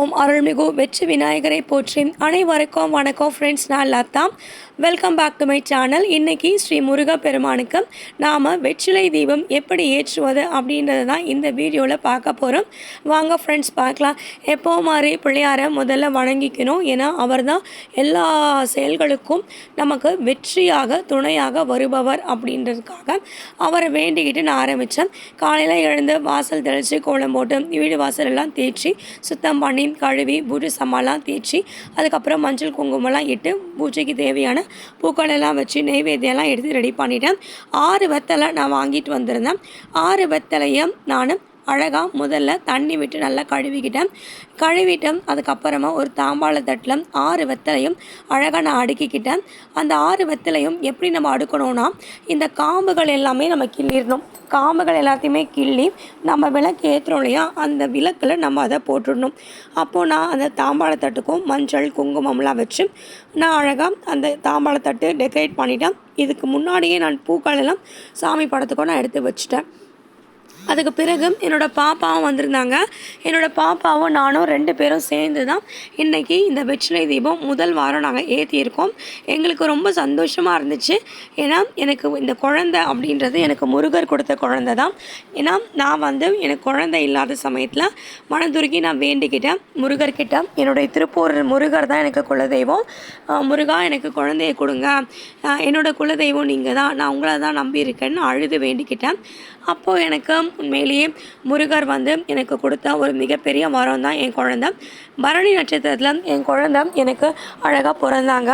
ஓம் அருள்மிகு வெற்றி விநாயகரை போற்றி. அனைவருக்கும் வணக்கம் ஃப்ரெண்ட்ஸ், நான் Latha. Welcome back to my channel. இன்றைக்கி ஸ்ரீ முருகப்பெருமானுக்கு நாம் வெற்றிலை தீபம் எப்படி ஏற்றுவது அப்படின்றது தான் இந்த வீடியோவில் பார்க்க போகிறோம். வாங்க ஃப்ரெண்ட்ஸ் பார்க்கலாம். எப்போ மாதிரி பிள்ளையாரை முதல்ல வணங்கிக்கணும். ஏன்னா அவர் தான் எல்லா செயல்களுக்கும் நமக்கு வெற்றியாக துணையாக வருபவர் அப்படின்றதுக்காக அவரை வேண்டிக்கிட்டு நான் ஆரம்பித்தேன். காலையில் எழுந்து வாசல் தெளித்து கோலம் போட்டு வீடு வாசல் எல்லாம் தேய்ச்சி சுத்தம் பண்ணி கழுவி பூஜை சாமான்லாம் தேய்ச்சி அதுக்கப்புறம் மஞ்சள் குங்குமம்லாம் இட்டு பூஜைக்கு தேவையான பூக்கள் எல்லாம் வச்சு நெய்வேத்தியெல்லாம் எடுத்து ரெடி பண்ணிட்டேன். 6 வெத்தலை நான் வாங்கிட்டு வந்திருந்தேன். 6 வெத்தலையும் நான் அழகாக முதல்ல தண்ணி விட்டு நல்லா கழுவிட்டேன். அதுக்கப்புறமா ஒரு தாம்பாள தட்டில் 6 வெத்தலையும் அழகாக நான் அடுக்கிக்கிட்டேன். அந்த 6 வெத்தலையும் எப்படி நம்ம அடுக்கணும்னா, இந்த காம்புகள் எல்லாமே நம்ம கிள்ளிடணும். காம்புகள் எல்லாத்தையுமே கிள்ளி நம்ம விளக்கு ஏற்றுறோம் இல்லையா, அந்த விளக்கில் நம்ம அதை போட்டுடணும். அப்போது நான் அந்த தாம்பாள தட்டுக்கும் மஞ்சள் குங்குமம்லாம் வச்சு நான் அழகாக அந்த தாம்பாள தட்டு டெக்கரேட் பண்ணிட்டேன். இதுக்கு முன்னாடியே நான் பூக்கள் எல்லாம் சாமி படத்துக்கும் நான் எடுத்து வச்சுட்டேன். அதுக்கு பிறகு என்னோடய பாப்பாவும் வந்திருந்தாங்க. என்னோடய பாப்பாவும் நானும் 2 பேரும் சேர்ந்து தான் இன்றைக்கி இந்த வெற்றிலை தீபம் முதல் வாரம் நாங்கள் ஏற்றியிருக்கோம். எங்களுக்கு ரொம்ப சந்தோஷமாக இருந்துச்சு. ஏன்னா எனக்கு இந்த குழந்தை அப்படின்றது எனக்கு முருகர் கொடுத்த குழந்தை தான். ஏன்னா நான் எனக்கு குழந்தை இல்லாத சமயத்தில் மனதுருகி நான் வேண்டிக்கிட்டேன் முருகர்கிட்ட. என்னுடைய திருப்பூர் முருகர் தான் எனக்கு குலதெய்வம். முருகா, எனக்கு குழந்தையை கொடுங்க, என்னோடய குலதெய்வம் நீங்கள் தான், நான் உங்களை தான் நம்பியிருக்கேன்னு அழுது வேண்டிக்கிட்டேன். அப்போது எனக்கு உண்மையிலேயே முருகர் எனக்கு கொடுத்த ஒரு மிகப்பெரிய வரம் தான் என் குழந்தை. பரணி நட்சத்திரத்தில் என் குழந்தை எனக்கு அழகாக பிறந்தாங்க.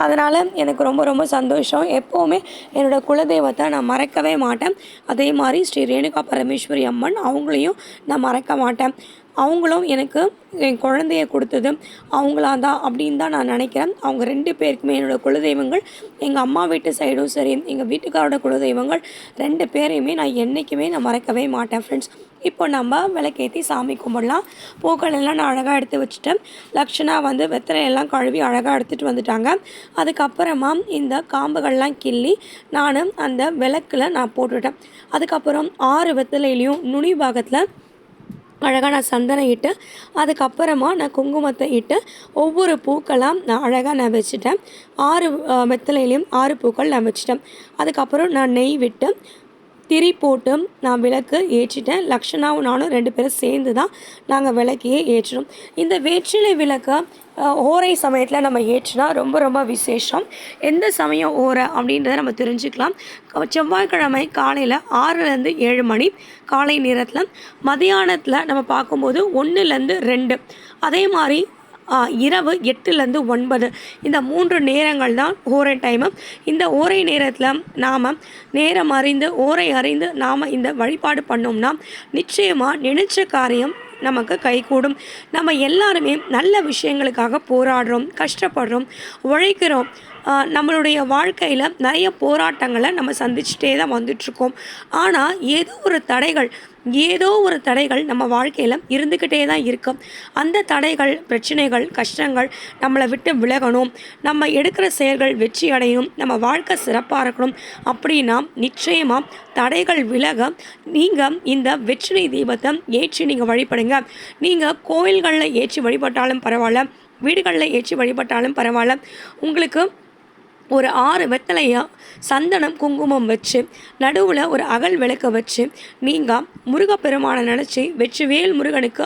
அதனால் எனக்கு ரொம்ப ரொம்ப சந்தோஷம். எப்போவுமே என்னோடய குலதெய்வத்தை நான் மறக்கவே மாட்டேன். அதே மாதிரி ஸ்ரீ ரேணுகா பரமேஸ்வரி அம்மன், அவங்களையும் நான் மறக்க மாட்டேன். அவங்களும் எனக்கு என் குழந்தைய கொடுத்தது அவங்களா தான் அப்படின்னு தான் நான் நினைக்கிறேன். அவங்க 2 பேருக்குமே என்னோடய குலதெய்வங்கள், எங்கள் அம்மா வீட்டு சைடும் சரி, எங்கள் வீட்டுக்காரோட குலதெய்வங்கள் 2 பேரையுமே நான் என்றைக்குமே நான் மறக்கவே மாட்டேன் ஃப்ரெண்ட்ஸ். இப்போ நம்ம விளக்கேற்றி சாமி கும்பிடலாம். பூக்கள் எல்லாம் நான் அழகாக எடுத்து வச்சுட்டேன். லக்ஷனா வெத்தலையெல்லாம் கழுவி அழகாக எடுத்துகிட்டு வந்துட்டாங்க. அதுக்கப்புறமா இந்த காம்புகள்லாம் கிள்ளி நான் அந்த விளக்கில் நான் போட்டுவிட்டேன். அதுக்கப்புறம் 6 வெத்தலையிலையும் நுனி பாகத்தில் அழகாக நான் சந்தனம் இட்டு அதுக்கப்புறமா நான் குங்குமத்தை இட்டு ஒவ்வொரு பூக்களாக நான் அழகாக நான் வச்சுட்டேன். 6 வெத்தலையிலையும் 6 பூக்கள் நான் வச்சுட்டேன். அதுக்கப்புறம் நான் நெய் விட்டு திரி போட்டு நான் விளக்கு ஏற்றிட்டேன். லக்ஷனாவும் நானும் 2 பேரும் சேர்ந்து தான் நாங்கள் விளக்கையே ஏற்றினோம். இந்த வெற்றிலை விளக்கை ஓரை சமயத்தில் நம்ம ஏற்றினா ரொம்ப ரொம்ப விசேஷம். எந்த சமயம் ஓரை அப்படின்றத நம்ம தெரிஞ்சுக்கலாம். செவ்வாய்க்கிழமை காலையில் 6லேருந்து 7 மணி காலை நேரத்தில், மதியானத்தில் நம்ம பார்க்கும்போது 1லேருந்து 2, அதே மாதிரி இரவு 8லேருந்து 9, இந்த 3 நேரங்கள் தான் ஓரை டைமு. இந்த ஓரை நேரத்தில் நாம் நேரம் அறிந்து ஓரை அறிந்து நாம் இந்த வழிபாடு பண்ணோம்னா நிச்சயமாக நினைச்ச காரியம் நமக்கு கைகூடும். நம்ம எல்லாருமே நல்ல விஷயங்களுக்காக போராடுறோம், கஷ்டப்படுறோம், உழைக்கிறோம். நம்மளுடைய வாழ்க்கையில் நிறைய போராட்டங்களை நம்ம சந்திச்சுட்டே தான் வந்துட்ருக்கோம். ஆனால் ஏதோ ஒரு தடைகள் நம்ம வாழ்க்கையில் இருந்துக்கிட்டே தான் இருக்கும். அந்த தடைகள், பிரச்சனைகள், கஷ்டங்கள் நம்மளை விட்டு விலகணும், நம்ம எடுக்கிற செயல்கள் வெற்றி அடையணும், நம்ம வாழ்க்கை சிறப்பாக இருக்கணும் அப்படின்னா நிச்சயமாக தடைகள் விலக நீங்கள் இந்த வெற்றிலை தீபத்தை ஏற்றி நீங்கள் வழிபடுங்க. நீங்கள் கோயில்களில் ஏற்றி வழிபட்டாலும் பரவாயில்ல, வீடுகளில் ஏற்றி வழிபட்டாலும் பரவாயில்ல. உங்களுக்கு ஒரு 6 வெத்தலையா சந்தனம் குங்குமம் வச்சு நடுவில் ஒரு அகல் விளக்க வச்சு நீங்கள் முருகப்பெருமானை நினச்சி வெற்றிவேல் முருகனுக்கு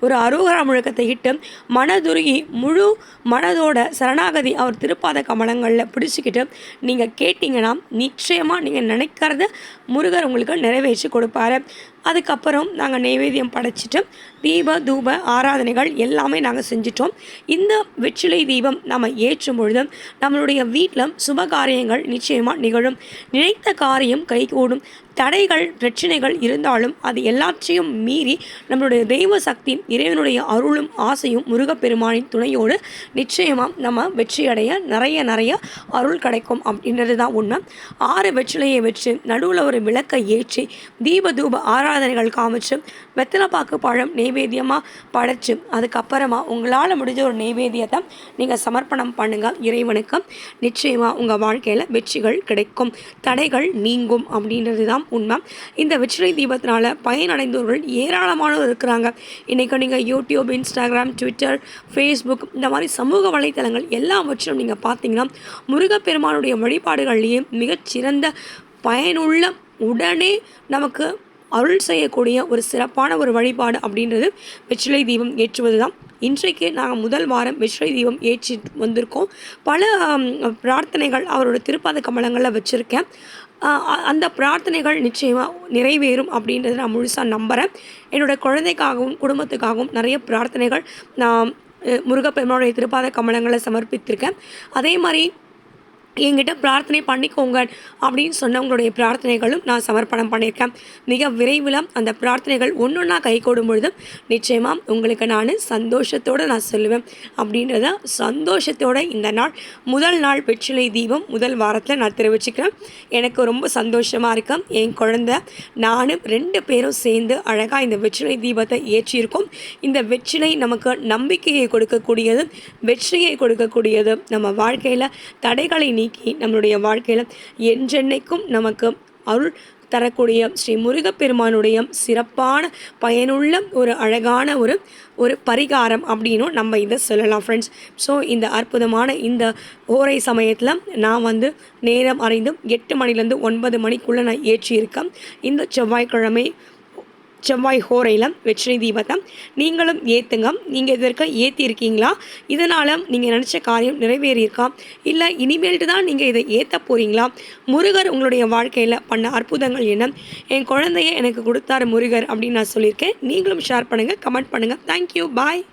ஒரு அரோகரா முழக்கத்தை இட்டு மனதுருகி முழு மனதோட சரணாகதி அவர் திருப்பாத கமலங்களில் பிடிச்சிக்கிட்டு நீங்கள் கேட்டிங்கன்னா நிச்சயமாக நீங்கள் நினைக்கிறத முருகர் உங்களுக்கு நிறைவேற்றி கொடுப்பாரு. அதுக்கப்புறம் நாங்கள் நைவேத்தியம் படைச்சிட்டு தீப தூப ஆராதனைகள் எல்லாமே நாங்கள் செஞ்சிட்டோம். இந்த வெற்றிலை தீபம் நம்ம ஏற்றும் பொழுது நம்மளுடைய வீட்டில் சுப காரியங்கள் நிச்சயமாக நிகழும். நினைத்த காரியம் கைகூடும். தடைகள் பிரச்சனைகள் இருந்தாலும் அது எல்லாத்தையும் மீறி நம்மளுடைய தெய்வ சக்தி, இறைவனுடைய அருளும் ஆசையும் முருகப்பெருமானின் துணையோடு நிச்சயமாக நம்ம வெற்றியடைய நிறைய அருள் கிடைக்கும் அப்படின்றது தான் உண்மை. 6 வெற்றிலையை வச்சு நடுவில் ஒரு விளக்கை ஏற்றி தீப தூப ஆராதனைகள் காமிச்சு வெத்தலை பாக்கு பழம் நெய்வேத்தியமாக படைச்சு அதுக்கப்புறமா உங்களால் முடிஞ்ச ஒரு நெய்வேத்தியத்தை நீங்கள் சமர்ப்பணம் பண்ணுங்கள் இறைவனுக்கு. நிச்சயமாக உங்கள் வாழ்க்கையில் வெற்றிகள் கிடைக்கும், தடைகள் நீங்கும் அப்படின்றது தான் உண்மை. இந்த வெற்றிலை தீபத்தினால் பயனடைந்தவர்கள் ஏராளமானவர் இருக்கிறாங்க. இன்றைக்கி நீங்கள் யூடியூப், இன்ஸ்டாகிராம், ட்விட்டர், ஃபேஸ்புக் இந்த மாதிரி சமூக வலைத்தளங்கள் எல்லாவற்றும் நீங்கள் பார்த்தீங்கன்னா முருகப்பெருமானுடைய வழிபாடுகள்லேயே மிகச்சிறந்த பயனுள்ள உடனே நமக்கு அருள் செய்யக்கூடிய ஒரு சிறப்பான ஒரு வழிபாடு அப்படின்றது வெற்றிலை தீபம் ஏற்றுவது தான். இன்றைக்கு நாங்கள் முதல் வாரம் வெற்றிலை தீபம் ஏற்றி வந்திருக்கோம். பல பிரார்த்தனைகள் அவரோட திருப்பாத கமலங்களில் வச்சுருக்கேன். அந்த பிரார்த்தனைகள் நிச்சயமாக நிறைவேறும் அப்படின்றத நான் முழுசாக நம்புகிறேன். என்னோடய குழந்தைக்காகவும் குடும்பத்துக்காகவும் நிறைய பிரார்த்தனைகள் நான் முருகப்பெருமானுடைய திருப்பாத கமலங்களை சமர்ப்பித்திருக்கேன். அதே மாதிரி என்கிட்ட பிரார்த்தனை பண்ணிக்கோங்க அப்படின்னு சொன்னவங்களுடைய பிரார்த்தனைகளும் நான் சமர்ப்பணம் பண்ணியிருக்கேன். மிக விரைவில் அந்த பிரார்த்தனைகள் ஒன்றொன்றா கைகூடும் பொழுது நிச்சயமாக உங்களுக்கு நான் சந்தோஷத்தோடு நான் சொல்லுவேன். அப்படின்றத சந்தோஷத்தோடு இந்த முதல் நாள் வெற்றிலை தீபம் முதல் வாரத்தில் நான் தெரிவிச்சுக்கிறேன். எனக்கு ரொம்ப சந்தோஷமாக இருக்கேன். என் குழந்தை நானும் 2 பேரும் சேர்ந்து அழகாக இந்த வெற்றிலை தீபத்தை ஏற்றியிருக்கோம். இந்த வெற்றிலை நமக்கு நம்பிக்கையை கொடுக்கக்கூடியது, வெற்றியை கொடுக்கக்கூடியது. நம்ம வாழ்க்கையில் தடைகளை நீக்கி நம்மளுடைய வாழ்க்கையில் என்றென்னைக்கும் நமக்கு அருள் தரக்கூடிய ஸ்ரீ முருகப்பெருமானுடைய சிறப்பான பயனுள்ள ஒரு அழகான ஒரு பரிகாரம் அப்படின்னும் நம்ம இதை சொல்லலாம் ஃப்ரெண்ட்ஸ். ஸோ இந்த அற்புதமான இந்த ஓரை சமயத்தில் நான் நேரம் அறிந்து 8 மணிலேருந்து 9 மணிக்குள்ளே நான் ஏற்றியிருக்கேன். இந்த செவ்வாய் ஹோரையில் வெற்றிலை தீபத்தை நீங்களும் ஏற்றுங்க. நீங்கள் இது வரைக்கும் ஏற்றிருக்கீங்களா? இதனால் நீங்கள் நினச்ச காரியம் நிறைவேறியிருக்கா? இல்லை இனிமேல்ட்டு தான் நீங்கள் இதை ஏற்ற போகிறீங்களா? முருகர் உங்களுடைய வாழ்க்கையில் பண்ண அற்புதங்கள் என்ன? என் குழந்தைய எனக்கு கொடுத்தாரு முருகர் அப்படின்னு நான் சொல்லியிருக்கேன். நீங்களும் ஷேர் பண்ணுங்கள், கமெண்ட் பண்ணுங்கள். தேங்க்யூ, பாய்.